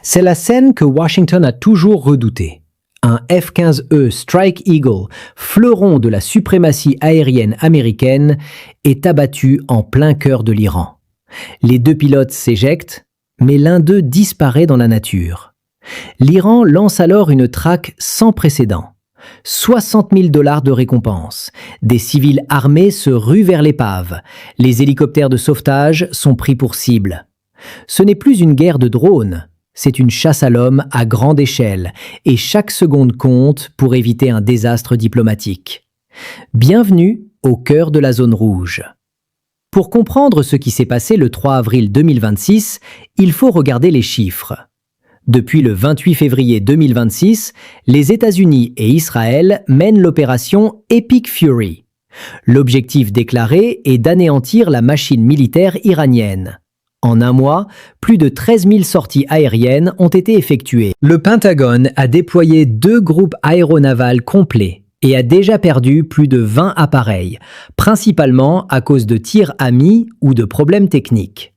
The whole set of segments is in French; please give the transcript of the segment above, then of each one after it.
C'est la scène que Washington a toujours redoutée. Un F-15E Strike Eagle, fleuron de la suprématie aérienne américaine, est abattu en plein cœur de l'Iran. Les deux pilotes s'éjectent, mais l'un d'eux disparaît dans la nature. L'Iran lance alors une traque sans précédent. 60 000 $ de récompense. Des civils armés se ruent vers l'épave. Les hélicoptères de sauvetage sont pris pour cible. Ce n'est plus une guerre de drones, c'est une chasse à l'homme à grande échelle et chaque seconde compte pour éviter un désastre diplomatique. Bienvenue au cœur de la zone rouge. Pour comprendre ce qui s'est passé le 3 avril 2026, il faut regarder les chiffres. Depuis le 28 février 2026, les États-Unis et Israël mènent l'opération Epic Fury. L'objectif déclaré est d'anéantir la machine militaire iranienne. En un mois, plus de 13 000 sorties aériennes ont été effectuées. Le Pentagone a déployé 2 groupes aéronavals complets et a déjà perdu plus de 20 appareils, principalement à cause de tirs amis ou de problèmes techniques.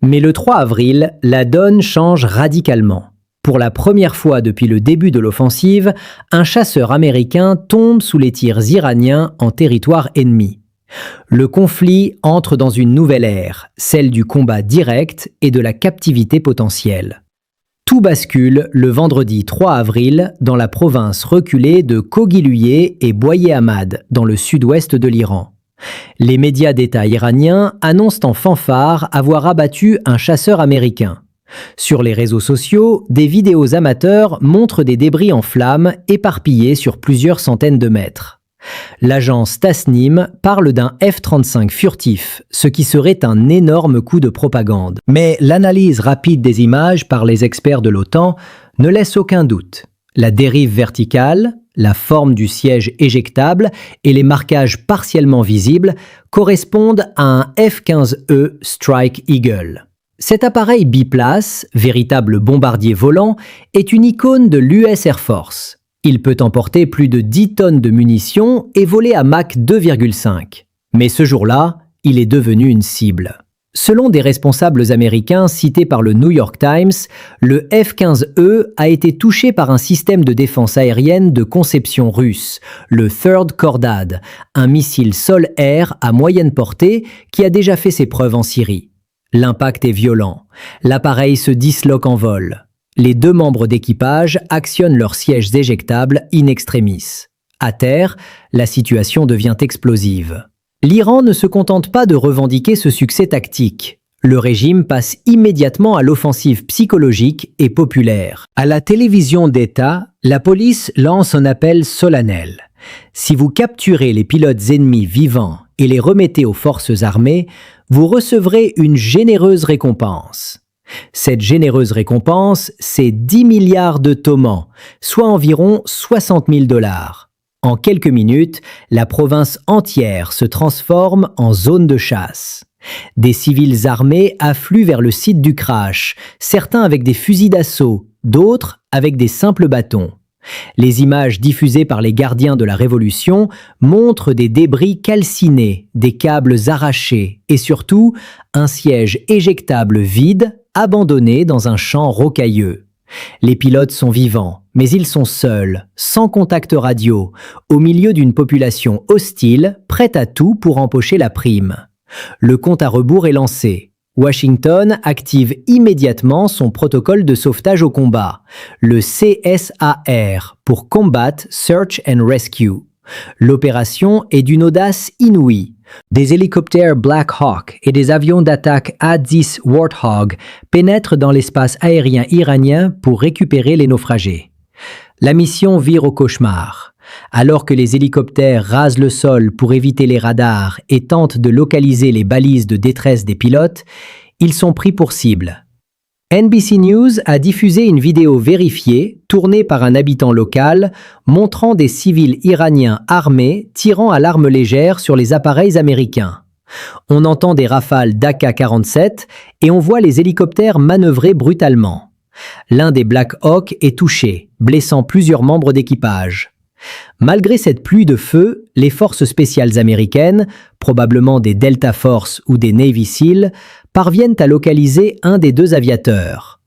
Mais le 3 avril, la donne change radicalement. Pour la première fois depuis le début de l'offensive, un chasseur américain tombe sous les tirs iraniens en territoire ennemi. Le conflit entre dans une nouvelle ère, celle du combat direct et de la captivité potentielle. Tout bascule le vendredi 3 avril dans la province reculée de Kogiluye et Boye Ahmad, dans le sud-ouest de l'Iran. Les médias d'État iraniens annoncent en fanfare avoir abattu un chasseur américain. Sur les réseaux sociaux, des vidéos amateurs montrent des débris en flammes éparpillés sur plusieurs centaines de mètres. L'agence Tasnim parle d'un F-35 furtif, ce qui serait un énorme coup de propagande. Mais l'analyse rapide des images par les experts de l'OTAN ne laisse aucun doute. La dérive verticale, la forme du siège éjectable et les marquages partiellement visibles correspondent à un F-15E Strike Eagle. Cet appareil biplace, véritable bombardier volant, est une icône de l'US Air Force. Il peut emporter plus de 10 tonnes de munitions et voler à Mach 2,5. Mais ce jour-là, il est devenu une cible. Selon des responsables américains cités par le New York Times, le F-15E a été touché par un système de défense aérienne de conception russe, le Third Khordad, un missile sol-air à moyenne portée qui a déjà fait ses preuves en Syrie. L'impact est violent. L'appareil se disloque en vol. Les 2 membres d'équipage actionnent leurs sièges éjectables in extremis. À terre, la situation devient explosive. L'Iran ne se contente pas de revendiquer ce succès tactique. Le régime passe immédiatement à l'offensive psychologique et populaire. À la télévision d'État, la police lance un appel solennel. Si vous capturez les pilotes ennemis vivants et les remettez aux forces armées, vous recevrez une généreuse récompense. Cette généreuse récompense, c'est 10 milliards de tomans, soit environ 60 000 $. En quelques minutes, la province entière se transforme en zone de chasse. Des civils armés affluent vers le site du crash, certains avec des fusils d'assaut, d'autres avec des simples bâtons. Les images diffusées par les gardiens de la Révolution montrent des débris calcinés, des câbles arrachés et surtout un siège éjectable vide, abandonné dans un champ rocailleux. Les pilotes sont vivants, mais ils sont seuls, sans contact radio, au milieu d'une population hostile, prête à tout pour empocher la prime. Le compte à rebours est lancé. Washington active immédiatement son protocole de sauvetage au combat, le CSAR, pour Combat Search and Rescue. L'opération est d'une audace inouïe. Des hélicoptères Black Hawk et des avions d'attaque A-10 Warthog pénètrent dans l'espace aérien iranien pour récupérer les naufragés. La mission vire au cauchemar. Alors que les hélicoptères rasent le sol pour éviter les radars et tentent de localiser les balises de détresse des pilotes, ils sont pris pour cible. NBC News a diffusé une vidéo vérifiée, tournée par un habitant local, montrant des civils iraniens armés tirant à l'arme légère sur les appareils américains. On entend des rafales d'AK-47 et on voit les hélicoptères manœuvrer brutalement. L'un des Black Hawk est touché, blessant plusieurs membres d'équipage. Malgré cette pluie de feu, les forces spéciales américaines, probablement des Delta Force ou des Navy SEAL, parviennent à localiser un des 2 aviateurs.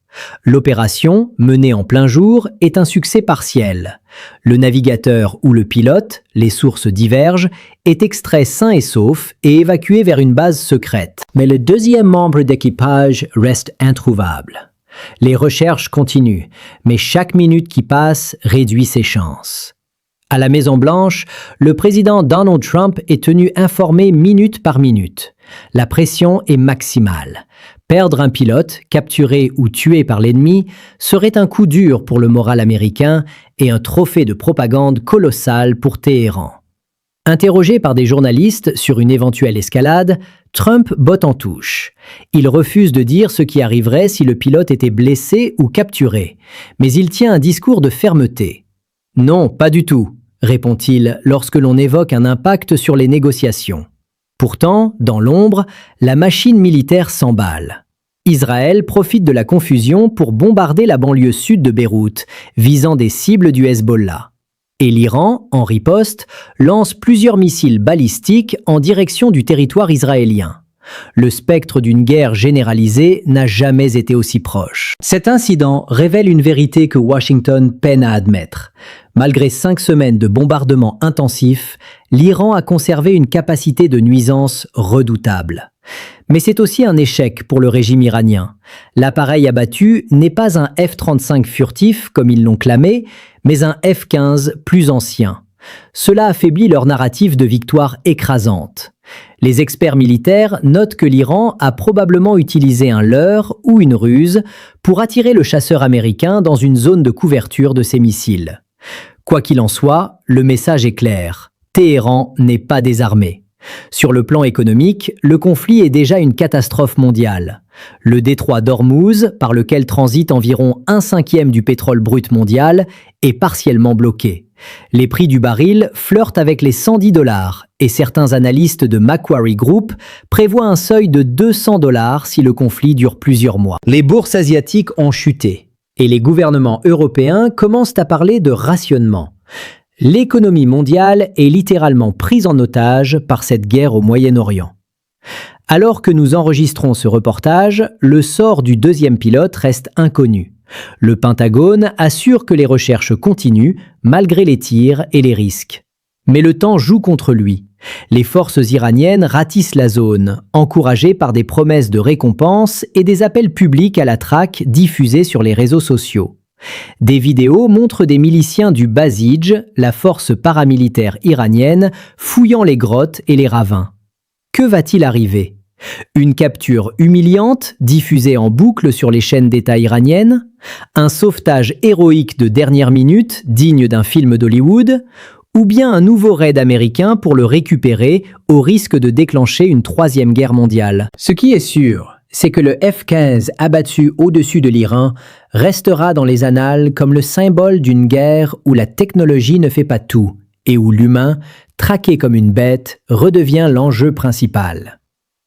L'opération, menée en plein jour, est un succès partiel. Le navigateur ou le pilote, les sources divergent, est extrait sain et sauf et évacué vers une base secrète. Mais le deuxième membre d'équipage reste introuvable. Les recherches continuent, mais chaque minute qui passe réduit ses chances. À la Maison-Blanche, le président Donald Trump est tenu informé minute par minute. La pression est maximale. Perdre un pilote, capturé ou tué par l'ennemi, serait un coup dur pour le moral américain et un trophée de propagande colossal pour Téhéran. Interrogé par des journalistes sur une éventuelle escalade, Trump botte en touche. Il refuse de dire ce qui arriverait si le pilote était blessé ou capturé, mais il tient un discours de fermeté. « Non, pas du tout », répond-il lorsque l'on évoque un impact sur les négociations. Pourtant, dans l'ombre, la machine militaire s'emballe. Israël profite de la confusion pour bombarder la banlieue sud de Beyrouth, visant des cibles du Hezbollah. Et l'Iran, en riposte, lance plusieurs missiles balistiques en direction du territoire israélien. Le spectre d'une guerre généralisée n'a jamais été aussi proche. Cet incident révèle une vérité que Washington peine à admettre. Malgré 5 semaines de bombardements intensifs, l'Iran a conservé une capacité de nuisance redoutable. Mais c'est aussi un échec pour le régime iranien. L'appareil abattu n'est pas un F-35 furtif, comme ils l'ont clamé, mais un F-15 plus ancien. Cela affaiblit leur narrative de victoire écrasante. Les experts militaires notent que l'Iran a probablement utilisé un leurre ou une ruse pour attirer le chasseur américain dans une zone de couverture de ses missiles. Quoi qu'il en soit, le message est clair. Téhéran n'est pas désarmé. Sur le plan économique, le conflit est déjà une catastrophe mondiale. Le détroit d'Ormuz, par lequel transite environ 1/5 du pétrole brut mondial, est partiellement bloqué. Les prix du baril flirtent avec les $110 et certains analystes de Macquarie Group prévoient un seuil de $200 si le conflit dure plusieurs mois. Les bourses asiatiques ont chuté et les gouvernements européens commencent à parler de rationnement. L'économie mondiale est littéralement prise en otage par cette guerre au Moyen-Orient. Alors que nous enregistrons ce reportage, le sort du deuxième pilote reste inconnu. Le Pentagone assure que les recherches continuent malgré les tirs et les risques. Mais le temps joue contre lui. Les forces iraniennes ratissent la zone, encouragées par des promesses de récompenses et des appels publics à la traque diffusés sur les réseaux sociaux. Des vidéos montrent des miliciens du Basij, la force paramilitaire iranienne, fouillant les grottes et les ravins. Que va-t-il arriver? Une capture humiliante, diffusée en boucle sur les chaînes d'État iraniennes? Un sauvetage héroïque de dernière minute, digne d'un film d'Hollywood? Ou bien un nouveau raid américain pour le récupérer au risque de déclencher une troisième guerre mondiale? Ce qui est sûr, c'est que le F-15 abattu au-dessus de l'Iran restera dans les annales comme le symbole d'une guerre où la technologie ne fait pas tout et où l'humain, traqué comme une bête, redevient l'enjeu principal.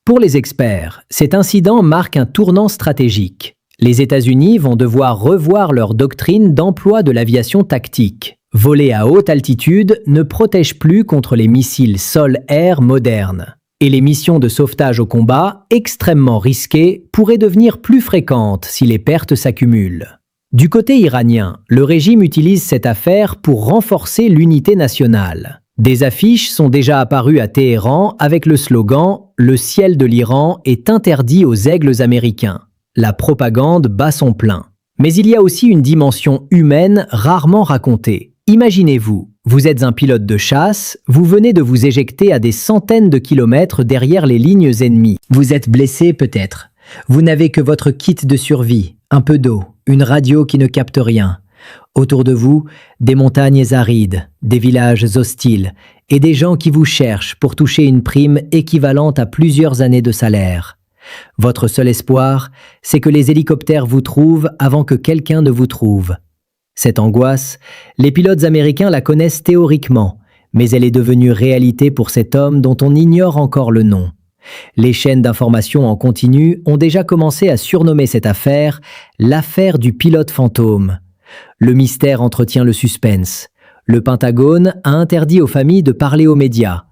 Pour les experts, cet incident marque un tournant stratégique. Les États-Unis vont devoir revoir leur doctrine d'emploi de l'aviation tactique. Voler à haute altitude ne protège plus contre les missiles sol-air modernes. Et les missions de sauvetage au combat, extrêmement risquées, pourraient devenir plus fréquentes si les pertes s'accumulent. Du côté iranien, le régime utilise cette affaire pour renforcer l'unité nationale. Des affiches sont déjà apparues à Téhéran avec le slogan « Le ciel de l'Iran est interdit aux aigles américains ». La propagande bat son plein. Mais il y a aussi une dimension humaine rarement racontée. Imaginez-vous, vous êtes un pilote de chasse, vous venez de vous éjecter à des centaines de kilomètres derrière les lignes ennemies. Vous êtes blessé peut-être. Vous n'avez que votre kit de survie, un peu d'eau, une radio qui ne capte rien. Autour de vous, des montagnes arides, des villages hostiles et des gens qui vous cherchent pour toucher une prime équivalente à plusieurs années de salaire. Votre seul espoir, c'est que les hélicoptères vous trouvent avant que quelqu'un ne vous trouve. Cette angoisse, les pilotes américains la connaissent théoriquement, mais elle est devenue réalité pour cet homme dont on ignore encore le nom. Les chaînes d'information en continu ont déjà commencé à surnommer cette affaire « l'affaire du pilote fantôme ». Le mystère entretient le suspense. Le Pentagone a interdit aux familles de parler aux médias.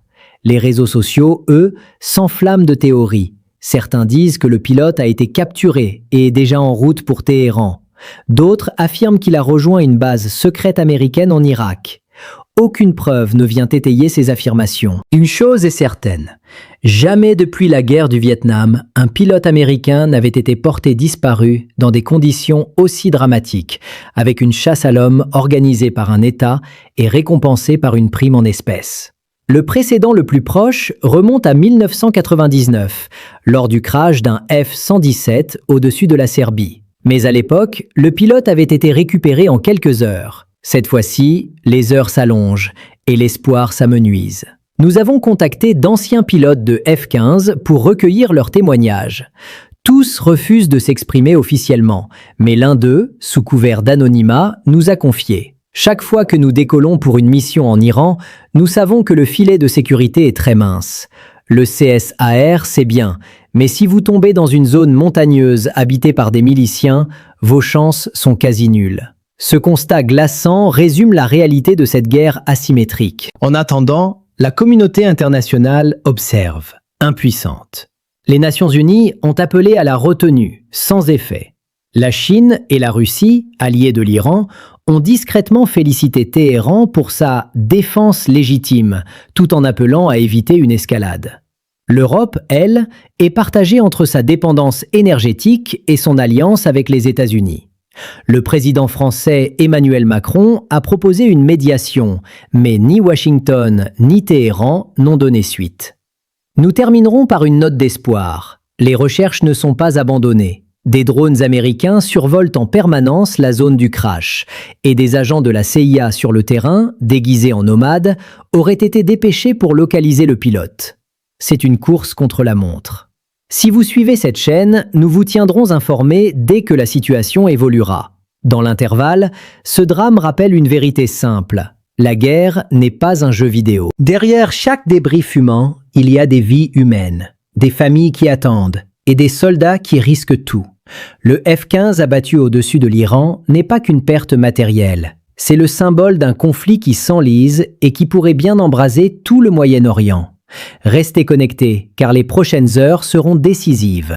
Les réseaux sociaux, eux, s'enflamment de théories. Certains disent que le pilote a été capturé et est déjà en route pour Téhéran. D'autres affirment qu'il a rejoint une base secrète américaine en Irak. Aucune preuve ne vient étayer ces affirmations. Une chose est certaine, jamais depuis la guerre du Vietnam, un pilote américain n'avait été porté disparu dans des conditions aussi dramatiques, avec une chasse à l'homme organisée par un État et récompensée par une prime en espèces. Le précédent le plus proche remonte à 1999, lors du crash d'un F-117 au-dessus de la Serbie. Mais à l'époque, le pilote avait été récupéré en quelques heures. Cette fois-ci, les heures s'allongent et l'espoir s'amenuise. Nous avons contacté d'anciens pilotes de F-15 pour recueillir leurs témoignages. Tous refusent de s'exprimer officiellement, mais l'un d'eux, sous couvert d'anonymat, nous a confié. Chaque fois que nous décollons pour une mission en Iran, nous savons que le filet de sécurité est très mince. Le CSAR, c'est bien, mais si vous tombez dans une zone montagneuse habitée par des miliciens, vos chances sont quasi nulles. Ce constat glaçant résume la réalité de cette guerre asymétrique. En attendant, la communauté internationale observe, impuissante. Les Nations Unies ont appelé à la retenue, sans effet. La Chine et la Russie, alliées de l'Iran, ont discrètement félicité Téhéran pour sa défense légitime, tout en appelant à éviter une escalade. L'Europe, elle, est partagée entre sa dépendance énergétique et son alliance avec les États-Unis. Le président français Emmanuel Macron a proposé une médiation, mais ni Washington ni Téhéran n'ont donné suite. Nous terminerons par une note d'espoir. Les recherches ne sont pas abandonnées. Des drones américains survolent en permanence la zone du crash et des agents de la CIA sur le terrain, déguisés en nomades, auraient été dépêchés pour localiser le pilote. C'est une course contre la montre. Si vous suivez cette chaîne, nous vous tiendrons informés dès que la situation évoluera. Dans l'intervalle, ce drame rappelle une vérité simple. La guerre n'est pas un jeu vidéo. Derrière chaque débris fumant, il y a des vies humaines, des familles qui attendent et des soldats qui risquent tout. Le F-15 abattu au-dessus de l'Iran n'est pas qu'une perte matérielle. C'est le symbole d'un conflit qui s'enlise et qui pourrait bien embraser tout le Moyen-Orient. Restez connectés, car les prochaines heures seront décisives.